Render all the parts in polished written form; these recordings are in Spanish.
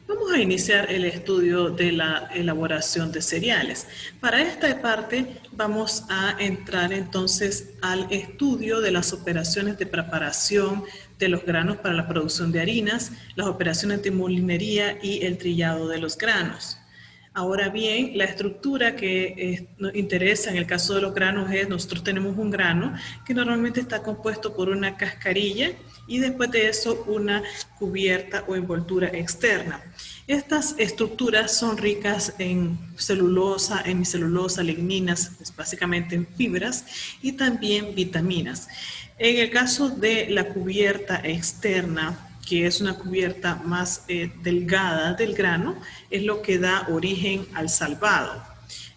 Vamos a iniciar el estudio de la elaboración de cereales. Para esta parte vamos a entrar entonces al estudio de las operaciones de preparación de los granos para la producción de harinas, las operaciones de molinería y el trillado de los granos. Ahora bien, la estructura que nos interesa en el caso de los granos es, nosotros tenemos un grano que normalmente está compuesto por una cascarilla y después de eso una cubierta o envoltura externa. Estas estructuras son ricas en celulosa, hemicelulosa, ligninas, pues básicamente en fibras y también vitaminas. En el caso de la cubierta externa, que es una cubierta más delgada del grano, es lo que da origen al salvado.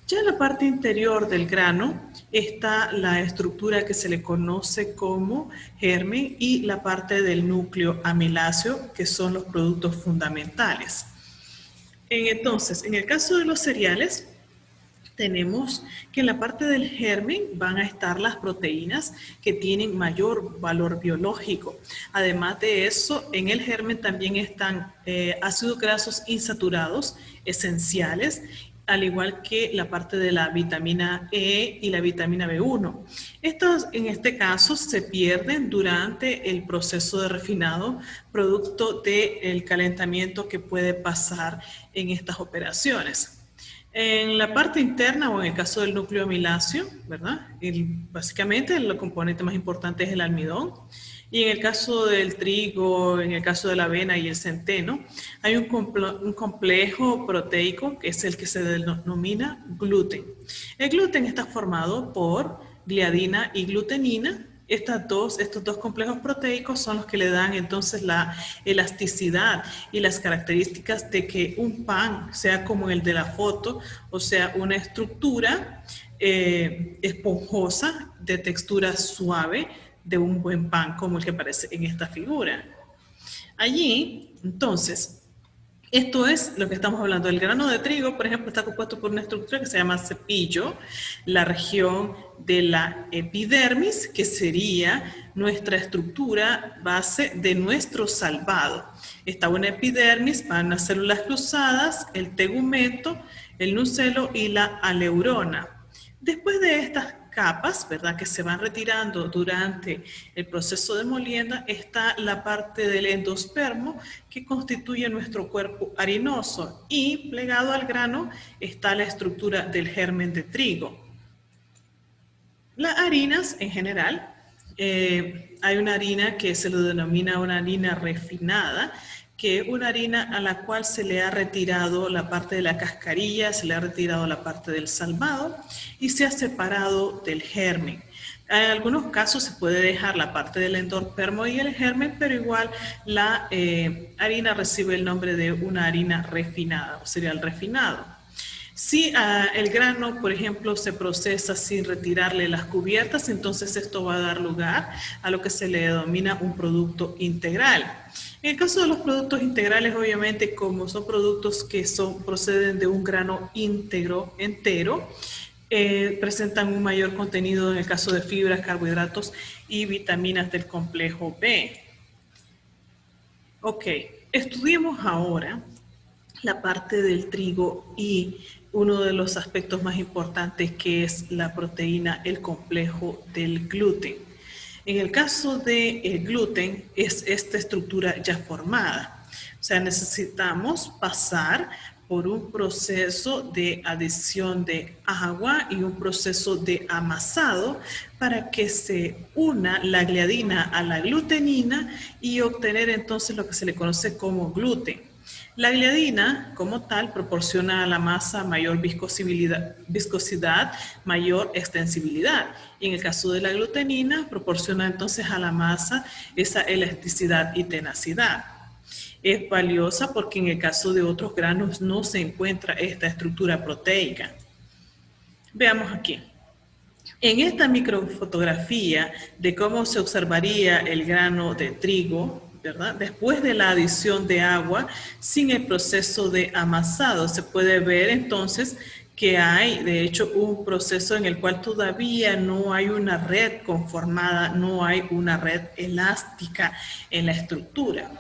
Ya en la parte interior del grano está la estructura que se le conoce como germen y la parte del núcleo amiláceo, que son los productos fundamentales. Entonces, en el caso de los cereales, tenemos que en la parte del germen van a estar las proteínas que tienen mayor valor biológico. Además de eso, en el germen también están ácidos grasos insaturados esenciales, al igual que la parte de la vitamina E y la vitamina B1. Estos, en este caso, se pierden durante el proceso de refinado, producto del calentamiento que puede pasar en estas operaciones. En la parte interna, o en el caso del núcleo amiláceo, ¿verdad? Básicamente el componente más importante es el almidón. Y en el caso del trigo, en el caso de la avena y el centeno, hay un complejo proteico que es el que se denomina gluten. El gluten está formado por gliadina y glutenina. Estos dos complejos proteicos son los que le dan entonces la elasticidad y las características de que un pan sea como el de la foto, o sea, una estructura esponjosa de textura suave de un buen pan como el que aparece en esta figura. Allí, entonces, esto es lo que estamos hablando. El grano de trigo, por ejemplo, está compuesto por una estructura que se llama cepillo, la región de la epidermis, que sería nuestra estructura base de nuestro salvado. Está una epidermis, van las células cruzadas, el tegumento, el nucelo y la aleurona. Después de estas capas, ¿verdad?, que se van retirando durante el proceso de molienda, está la parte del endospermo que constituye nuestro cuerpo harinoso, y plegado al grano está la estructura del germen de trigo. Las harinas en general, hay una harina que se lo denomina una harina refinada, que es una harina a la cual se le ha retirado la parte de la cascarilla, se le ha retirado la parte del salvado y se ha separado del germen. En algunos casos se puede dejar la parte del endospermo y el germen, pero igual la harina recibe el nombre de una harina refinada, o cereal refinado. Si el grano, por ejemplo, se procesa sin retirarle las cubiertas, entonces esto va a dar lugar a lo que se le denomina un producto integral. En el caso de los productos integrales, obviamente, como son productos que proceden de un grano íntegro, entero, presentan un mayor contenido en el caso de fibras, carbohidratos y vitaminas del complejo B. Ok, estudiemos ahora la parte del trigo y uno de los aspectos más importantes, que es la proteína, el complejo del gluten. En el caso del gluten es esta estructura ya formada. O sea, necesitamos pasar por un proceso de adición de agua y un proceso de amasado para que se una la gliadina a la glutenina y obtener entonces lo que se le conoce como gluten. La gliadina, como tal, proporciona a la masa mayor viscosidad, mayor extensibilidad. Y en el caso de la glutenina, proporciona entonces a la masa esa elasticidad y tenacidad. Es valiosa porque en el caso de otros granos no se encuentra esta estructura proteica. Veamos aquí. En esta microfotografía de cómo se observaría el grano de trigo, ¿verdad?, después de la adición de agua, sin el proceso de amasado, se puede ver entonces que hay, de hecho, un proceso en el cual todavía no hay una red conformada, no hay una red elástica en la estructura.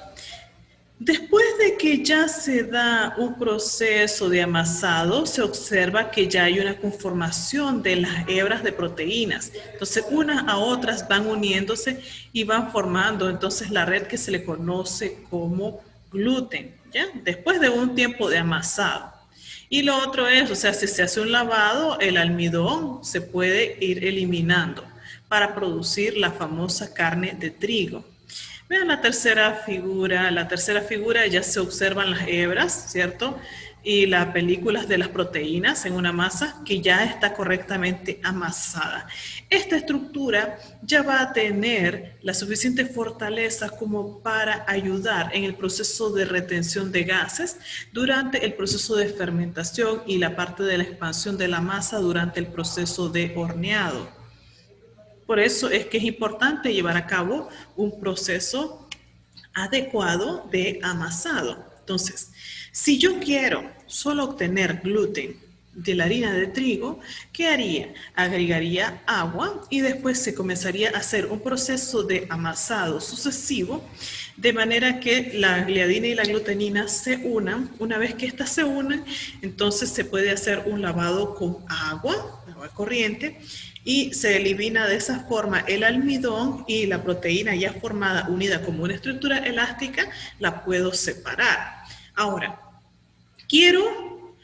Después de que ya se da un proceso de amasado, se observa que ya hay una conformación de las hebras de proteínas. Entonces, unas a otras van uniéndose y van formando entonces la red que se le conoce como gluten, ¿ya? Después de un tiempo de amasado. Y lo otro es, o sea, si se hace un lavado, el almidón se puede ir eliminando para producir la famosa carne de trigo. Vean la tercera figura ya se observan las hebras, ¿cierto? Y las películas de las proteínas en una masa que ya está correctamente amasada. Esta estructura ya va a tener la suficiente fortaleza como para ayudar en el proceso de retención de gases durante el proceso de fermentación y la parte de la expansión de la masa durante el proceso de horneado. Por eso es que es importante llevar a cabo un proceso adecuado de amasado. Entonces, si yo quiero solo obtener gluten de la harina de trigo, ¿qué haría? Agregaría agua y después se comenzaría a hacer un proceso de amasado sucesivo, de manera que la gliadina y la glutenina se unan. Una vez que éstas se unan, entonces se puede hacer un lavado con agua corriente, y se elimina de esa forma el almidón y la proteína ya formada, unida como una estructura elástica, la puedo separar. Ahora, quiero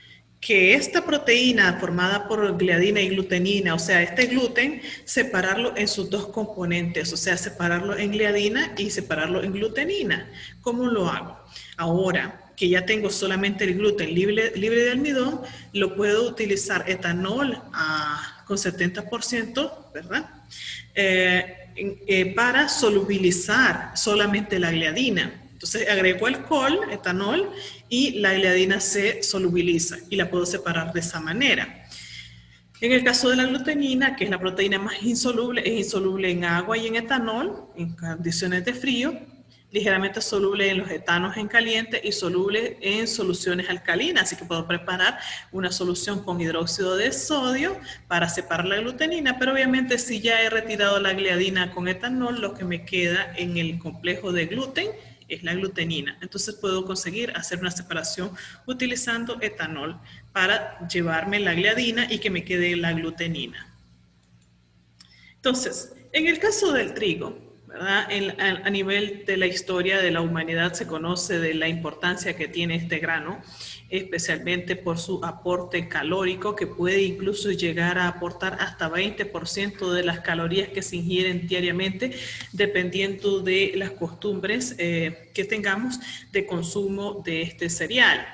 que esta proteína formada por gliadina y glutenina, o sea, este gluten, separarlo en sus dos componentes, o sea, separarlo en gliadina y separarlo en glutenina. ¿Cómo lo hago? Ahora que ya tengo solamente el gluten libre de almidón, lo puedo utilizar etanol con 70%, ¿verdad? Para solubilizar solamente la gliadina. Entonces agrego alcohol, etanol, y la gliadina se solubiliza y la puedo separar de esa manera. En el caso de la glutenina, que es la proteína más insoluble, es insoluble en agua y en etanol, en condiciones de frío, ligeramente soluble en los etanos en caliente y soluble en soluciones alcalinas. Así que puedo preparar una solución con hidróxido de sodio para separar la glutenina, pero obviamente si ya he retirado la gliadina con etanol, lo que me queda en el complejo de gluten es la glutenina. Entonces puedo conseguir hacer una separación utilizando etanol para llevarme la gliadina y que me quede la glutenina. Entonces, en el caso del trigo, ¿verdad? A nivel de la historia de la humanidad se conoce de la importancia que tiene este grano, especialmente por su aporte calórico, que puede incluso llegar a aportar hasta 20% de las calorías que se ingieren diariamente, dependiendo de las costumbres que tengamos de consumo de este cereal.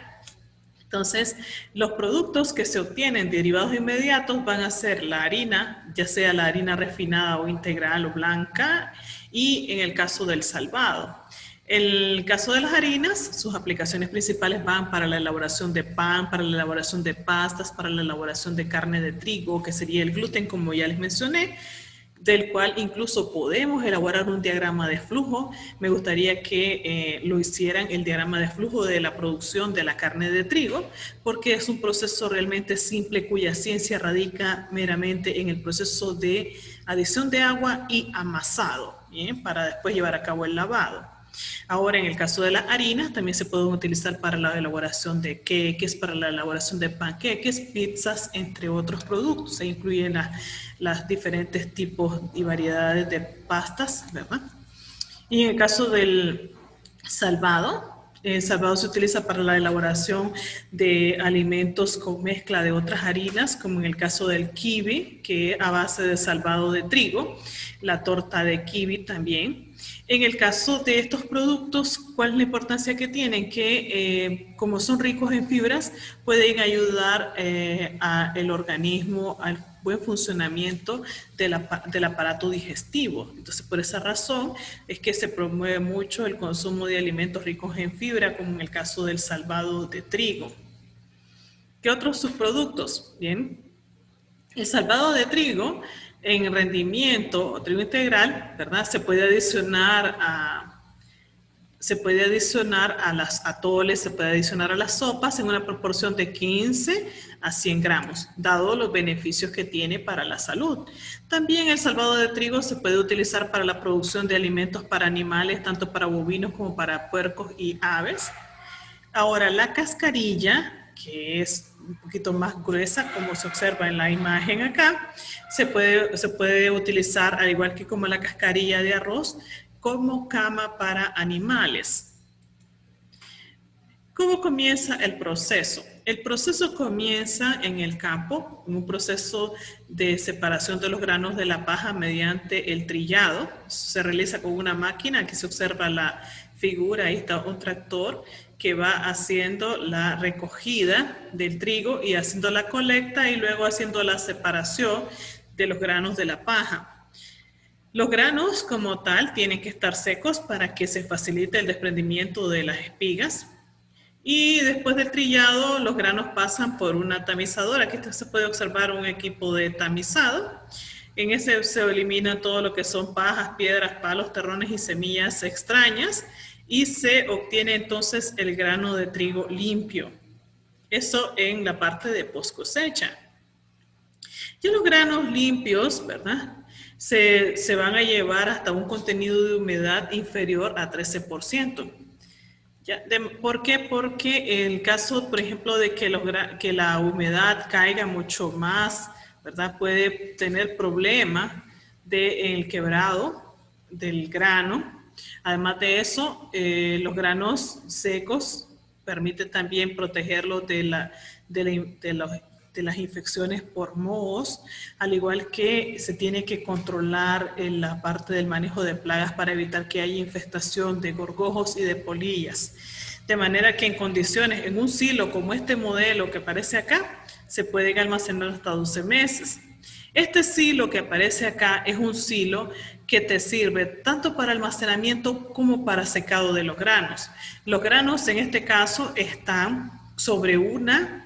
Entonces, los productos que se obtienen derivados inmediatos van a ser la harina, ya sea la harina refinada o integral o blanca, y en el caso del salvado. En el caso de las harinas, sus aplicaciones principales van para la elaboración de pan, para la elaboración de pastas, para la elaboración de carne de trigo, que sería el gluten, como ya les mencioné, del cual incluso podemos elaborar un diagrama de flujo. Me gustaría que lo hicieran el diagrama de flujo de la producción de la carne de trigo, porque es un proceso realmente simple cuya ciencia radica meramente en el proceso de adición de agua y amasado, ¿bien? Para después llevar a cabo el lavado. Ahora, en el caso de las harinas, también se pueden utilizar para la elaboración de queques, para la elaboración de panqueques, pizzas, entre otros productos. Se incluyen las diferentes tipos y variedades de pastas, ¿verdad? Y en el caso del salvado, el salvado se utiliza para la elaboración de alimentos con mezcla de otras harinas, como en el caso del kibe, que es a base de salvado de trigo, la torta de kibe también. En el caso de estos productos, ¿cuál es la importancia que tienen? Que como son ricos en fibras, pueden ayudar al organismo al buen funcionamiento del aparato digestivo. Entonces, por esa razón es que se promueve mucho el consumo de alimentos ricos en fibra, como en el caso del salvado de trigo. ¿Qué otros subproductos? Bien, el salvado de trigo en rendimiento o trigo integral, ¿verdad? Se puede adicionar se puede adicionar a las atoles, se puede adicionar a las sopas en una proporción de 15 a 100 gramos, dado los beneficios que tiene para la salud. También el salvado de trigo se puede utilizar para la producción de alimentos para animales, tanto para bovinos como para puercos y aves. Ahora, la cascarilla, que es un poquito más gruesa, como se observa en la imagen acá, se puede utilizar, al igual que como la cascarilla de arroz, como cama para animales. ¿Cómo comienza el proceso? El proceso comienza en el campo, en un proceso de separación de los granos de la paja mediante el trillado. Se realiza con una máquina, aquí se observa la figura, ahí está un tractor que va haciendo la recogida del trigo y haciendo la colecta y luego haciendo la separación de los granos de la paja. Los granos como tal tienen que estar secos para que se facilite el desprendimiento de las espigas. Y después del trillado, los granos pasan por una tamizadora. Aquí se puede observar un equipo de tamizado. En ese se elimina todo lo que son pajas, piedras, palos, terrones y semillas extrañas. Y se obtiene entonces el grano de trigo limpio. Eso en la parte de post cosecha. Ya los granos limpios, ¿verdad? Se van a llevar hasta un contenido de humedad inferior a 13%. ¿Por qué? Porque el caso, por ejemplo, de que la humedad caiga mucho más, ¿verdad? Puede tener problemas del quebrado del grano. Además de eso, los granos secos permiten también protegerlo de las infecciones por mohos, al igual que se tiene que controlar en la parte del manejo de plagas para evitar que haya infestación de gorgojos y de polillas. De manera que en condiciones, en un silo como este modelo que aparece acá, se pueden almacenar hasta 12 meses. Este silo que aparece acá es un silo que te sirve tanto para almacenamiento como para secado de los granos. Los granos en este caso están sobre una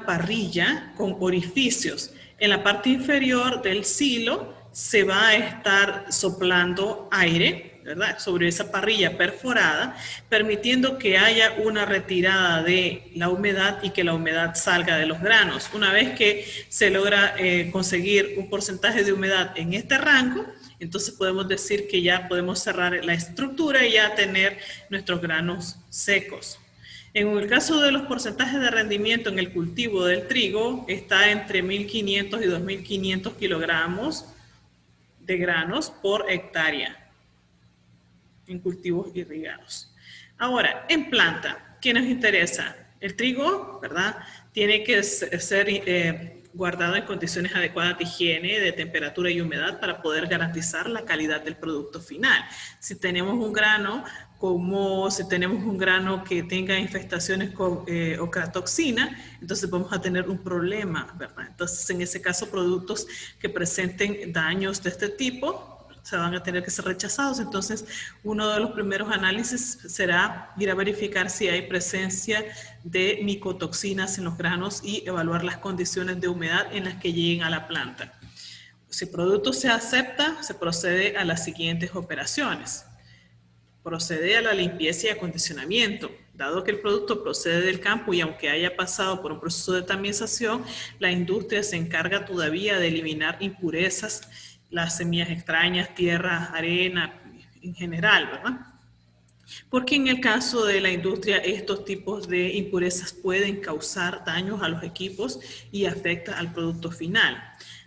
parrilla con orificios. En la parte inferior del silo se va a estar soplando aire, ¿verdad? Sobre esa parrilla perforada, permitiendo que haya una retirada de la humedad y que la humedad salga de los granos. Una vez que se logra conseguir un porcentaje de humedad en este rango, entonces podemos decir que ya podemos cerrar la estructura y ya tener nuestros granos secos. En el caso de los porcentajes de rendimiento en el cultivo del trigo, está entre 1.500 y 2.500 kilogramos de granos por hectárea en cultivos irrigados. Ahora, en planta, ¿qué nos interesa? El trigo, ¿verdad? Tiene que ser guardado en condiciones adecuadas de higiene, de temperatura y humedad para poder garantizar la calidad del producto final. Si tenemos un grano si tenemos un grano que tenga infestaciones con ocratoxina, entonces vamos a tener un problema, ¿verdad? Entonces, en ese caso, productos que presenten daños de este tipo se van a tener que ser rechazados. Entonces, uno de los primeros análisis será ir a verificar si hay presencia de micotoxinas en los granos y evaluar las condiciones de humedad en las que lleguen a la planta. Si el producto se acepta, se procede a las siguientes operaciones. Procede a la limpieza y acondicionamiento. Dado que el producto procede del campo y aunque haya pasado por un proceso de tamización, la industria se encarga todavía de eliminar impurezas, las semillas extrañas, tierra, arena, en general, ¿verdad? Porque en el caso de la industria, estos tipos de impurezas pueden causar daños a los equipos y afecta al producto final.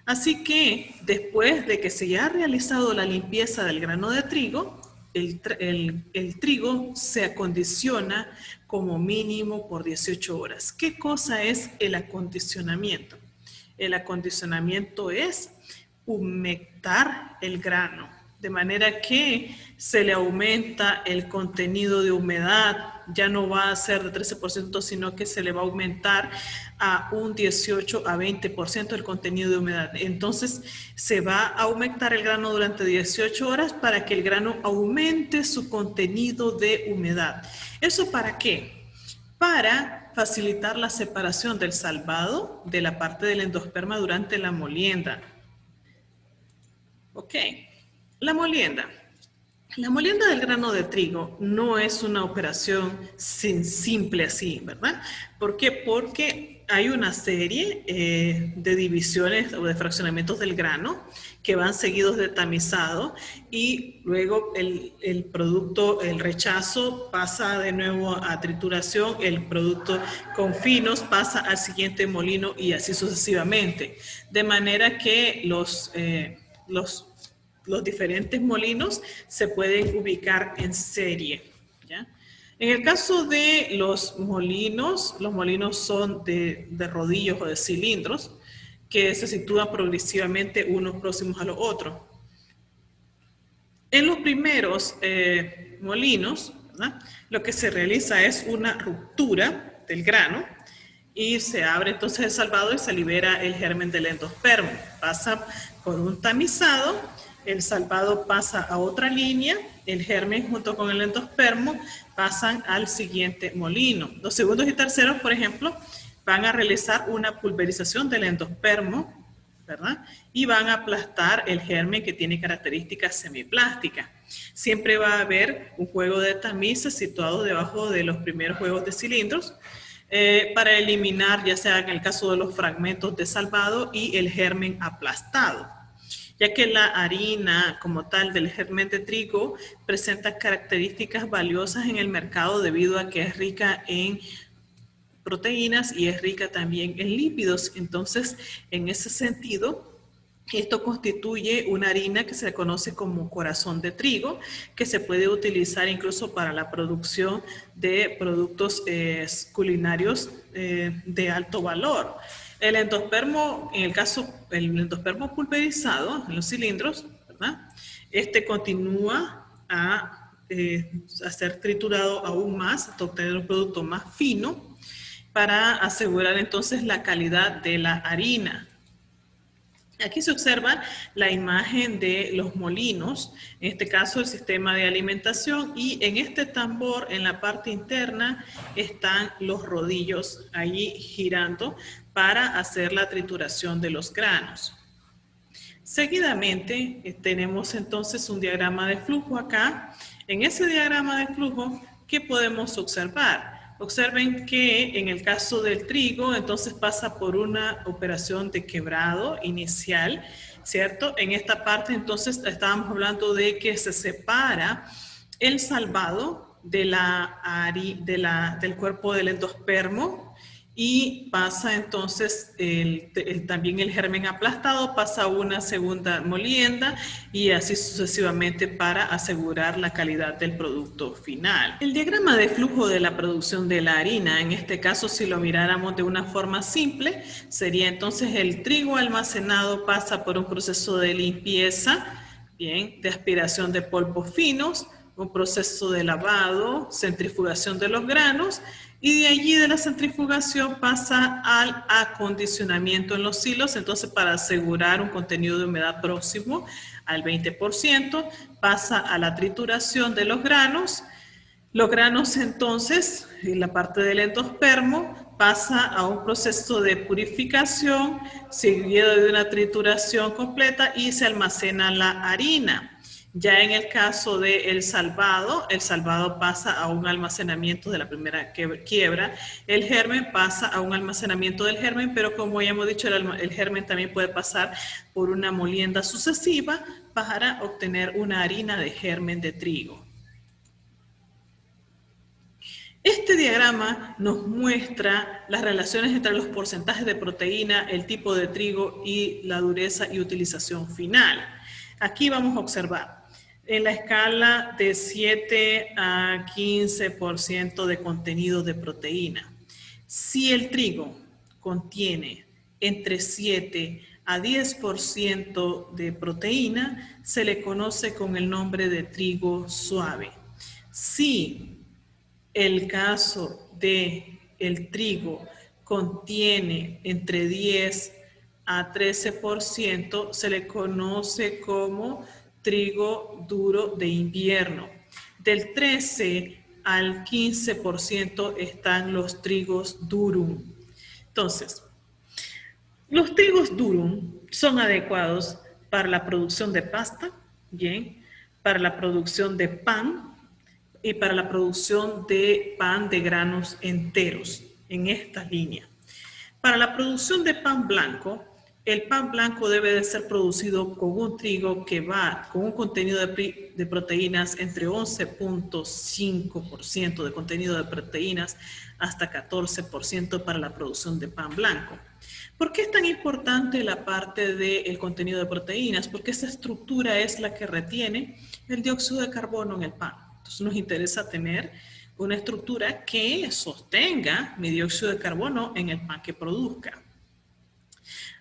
Así que después de que se haya realizado la limpieza del grano de trigo, el trigo se acondiciona como mínimo por 18 horas. ¿Qué cosa es el acondicionamiento? El acondicionamiento es humectar el grano, de manera que se le aumenta el contenido de humedad, ya no va a ser de 13%, sino que se le va a aumentar a un 18 a 20% el contenido de humedad. Entonces, se va a aumentar el grano durante 18 horas para que el grano aumente su contenido de humedad. ¿Eso para qué? Para facilitar la separación del salvado de la parte del endosperma durante la molienda. Ok, la molienda. La molienda del grano de trigo no es una operación simple así, ¿verdad? ¿Por qué? Porque hay una serie de divisiones o de fraccionamientos del grano que van seguidos de tamizado y luego el producto, el rechazo pasa de nuevo a trituración, el producto con finos pasa al siguiente molino y así sucesivamente. De manera que los diferentes molinos se pueden ubicar en serie, ¿ya? En el caso de los molinos son de rodillos o de cilindros que se sitúan progresivamente unos próximos a los otros. En los primeros molinos, ¿verdad?, lo que se realiza es una ruptura del grano y se abre entonces el salvado y se libera el germen del endospermo. Pasa por un tamizado, el salvado pasa a otra línea, el germen junto con el endospermo pasan al siguiente molino. Los segundos y terceros, por ejemplo, van a realizar una pulverización del endospermo, ¿verdad? Y van a aplastar el germen que tiene características semiplásticas. Siempre va a haber un juego de tamices situado debajo de los primeros juegos de cilindros para eliminar, ya sea en el caso de los fragmentos de salvado y el germen aplastado, ya que la harina como tal del germen de trigo presenta características valiosas en el mercado debido a que es rica en proteínas y es rica también en lípidos. Entonces, en ese sentido, esto constituye una harina que se conoce como corazón de trigo, que se puede utilizar incluso para la producción de productos culinarios de alto valor. El endospermo, en el caso, el endospermo pulverizado en los cilindros, ¿verdad?, este continúa a ser triturado aún más hasta obtener un producto más fino para asegurar entonces la calidad de la harina. Aquí se observa la imagen de los molinos, en este caso el sistema de alimentación, y en este tambor, en la parte interna, están los rodillos allí girando para hacer la trituración de los granos. Seguidamente tenemos entonces un diagrama de flujo acá. En ese diagrama de flujo, ¿qué podemos observar? Observen que en el caso del trigo, entonces pasa por una operación de quebrado inicial, ¿cierto? En esta parte, entonces, estábamos hablando de que se separa el salvado del cuerpo del endospermo y pasa entonces también el germen aplastado, pasa a una segunda molienda y así sucesivamente para asegurar la calidad del producto final. El diagrama de flujo de la producción de la harina, en este caso si lo miráramos de una forma simple, sería entonces el trigo almacenado pasa por un proceso de limpieza, bien, de aspiración de polvos finos, un proceso de lavado, centrifugación de los granos, y de allí de la centrifugación pasa al acondicionamiento en los silos. Entonces, para asegurar un contenido de humedad próximo al 20%, pasa a la trituración de los granos. Los granos entonces, en la parte del endospermo, pasa a un proceso de purificación seguido de una trituración completa y se almacena la harina. Ya en el caso del salvado, el salvado pasa a un almacenamiento de la primera quiebra, el germen pasa a un almacenamiento del germen, pero como ya hemos dicho, el germen también puede pasar por una molienda sucesiva para obtener una harina de germen de trigo. Este diagrama nos muestra las relaciones entre los porcentajes de proteína, el tipo de trigo y la dureza y utilización final. Aquí vamos a observar en la escala de 7 a 15% de contenido de proteína. Si el trigo contiene entre 7 a 10% de proteína, se le conoce con el nombre de trigo suave. Si el caso de el trigo contiene entre 10 a 13%, se le conoce como trigo duro de invierno. Del 13 al 15% están los trigos durum. Entonces, los trigos durum son adecuados para la producción de pasta, bien, para la producción de pan y para la producción de pan de granos enteros en esta línea. Para la producción de pan blanco, el pan blanco debe de ser producido con un trigo que va con un contenido de proteínas entre 11.5% de contenido de proteínas hasta 14% para la producción de pan blanco. ¿Por qué es tan importante la parte del contenido de proteínas? Porque esa estructura es la que retiene el dióxido de carbono en el pan. Entonces nos interesa tener una estructura que sostenga mi dióxido de carbono en el pan que produzca.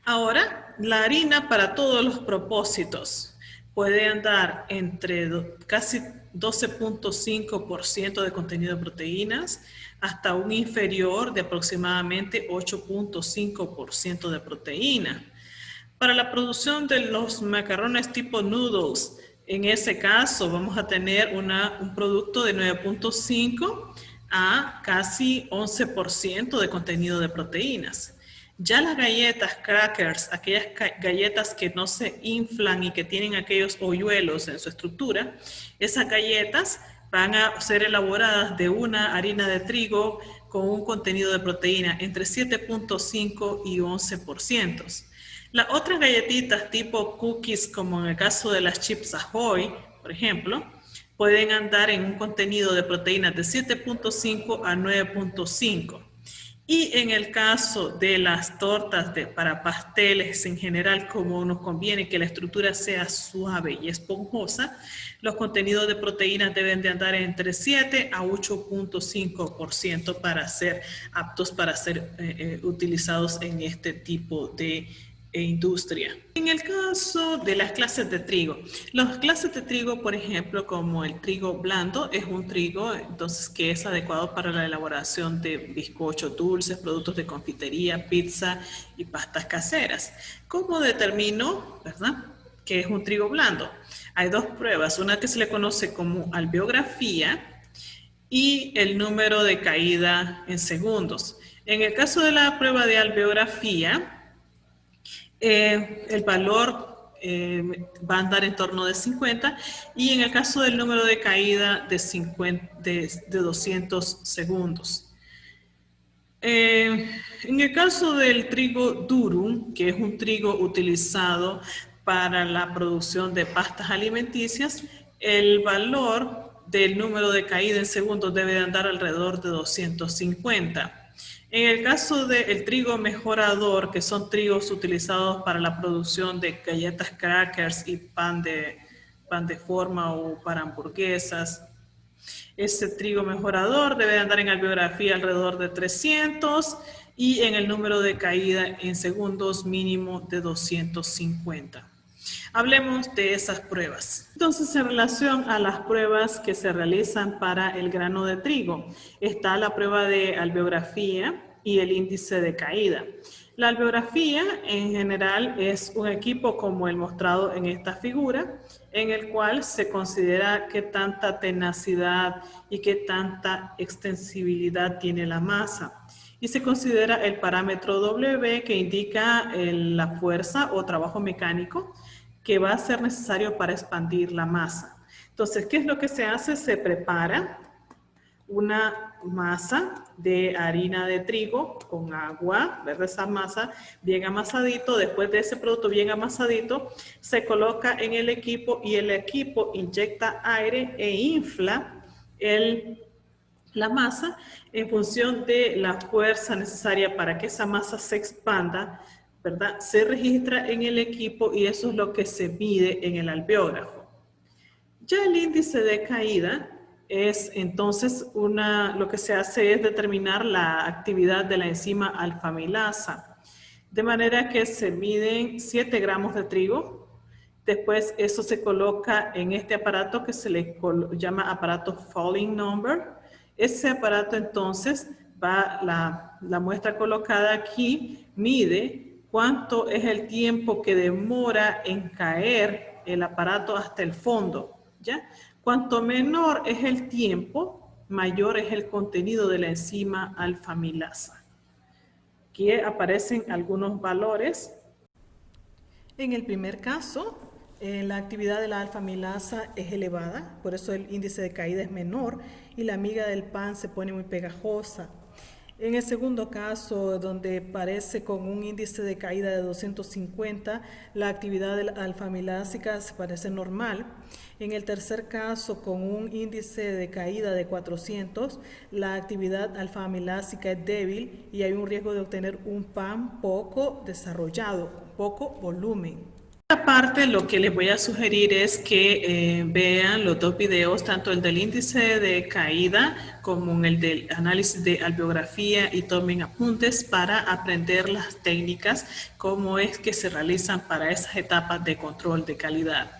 Ahora, la harina para todos los propósitos puede andar entre casi 12.5% de contenido de proteínas hasta un inferior de aproximadamente 8.5% de proteína. Para la producción de los macarrones tipo noodles, en ese caso vamos a tener un producto de 9.5 a casi 11% de contenido de proteínas. Ya las galletas crackers, aquellas galletas que no se inflan y que tienen aquellos hoyuelos en su estructura, esas galletas van a ser elaboradas de una harina de trigo con un contenido de proteína entre 7.5 y 11%. Las otras galletitas tipo cookies, como en el caso de las Chips Ahoy, por ejemplo, pueden andar en un contenido de proteínas de 7.5 a 9.5. Y en el caso de las tortas para pasteles en general, como nos conviene que la estructura sea suave y esponjosa, los contenidos de proteínas deben de andar entre 7 a 8.5% para ser aptos para ser utilizados en este tipo de industria. En el caso de las clases de trigo, las clases de trigo, por ejemplo, como el trigo blando, es un trigo entonces que es adecuado para la elaboración de bizcochos dulces, productos de confitería, pizza y pastas caseras. ¿Cómo determino, verdad, que es un trigo blando? Hay dos pruebas, una que se le conoce como alveografía y el número de caída en segundos. En el caso de la prueba de alveografía, el valor va a andar en torno de 50 y en el caso del número de caída de 200 segundos. En el caso del trigo durum, que es un trigo utilizado para la producción de pastas alimenticias, el valor del número de caída en segundos debe de andar alrededor de 250. En el caso del trigo mejorador, que son trigos utilizados para la producción de galletas crackers y pan de forma o para hamburguesas, ese trigo mejorador debe andar en alveografía alrededor de 300 y en el número de caída en segundos mínimo de 250. Hablemos de esas pruebas. Entonces, en relación a las pruebas que se realizan para el grano de trigo, está la prueba de alveografía y el índice de caída. La alveografía en general es un equipo como el mostrado en esta figura, en el cual se considera qué tanta tenacidad y qué tanta extensibilidad tiene la masa. Y se considera el parámetro W, que indica la fuerza o trabajo mecánico que va a ser necesario para expandir la masa. Entonces, ¿qué es lo que se hace? Se prepara una masa de harina de trigo con agua, ¿verdad? Esa masa bien amasadito, después de ese producto bien amasadito, se coloca en el equipo y el equipo inyecta aire e infla la masa en función de la fuerza necesaria para que esa masa se expanda, ¿verdad? Se registra en el equipo y eso es lo que se mide en el alveógrafo. Ya el índice de caída es entonces lo que se hace es determinar la actividad de la enzima alfamilasa. De manera que se miden 7 gramos de trigo. Después eso se coloca en este aparato que se le llama aparato Falling Number. Ese aparato entonces la muestra colocada aquí mide cuánto es el tiempo que demora en caer el aparato hasta el fondo, ¿ya? Cuanto menor es el tiempo, mayor es el contenido de la enzima alfamilasa. Aquí aparecen algunos valores. En el primer caso, La actividad de la alfa-amilasa es elevada, por eso el índice de caída es menor y la miga del pan se pone muy pegajosa. En el segundo caso, donde parece con un índice de caída de 250, la actividad de la alfa-amilásica se parece normal. En el tercer caso, con un índice de caída de 400, la actividad alfa-amilásica es débil y hay un riesgo de obtener un pan poco desarrollado, poco volumen. Esta parte lo que les voy a sugerir es que vean los dos videos, tanto el del índice de caída como el del análisis de alveografía, y tomen apuntes para aprender las técnicas, cómo es que se realizan para esas etapas de control de calidad.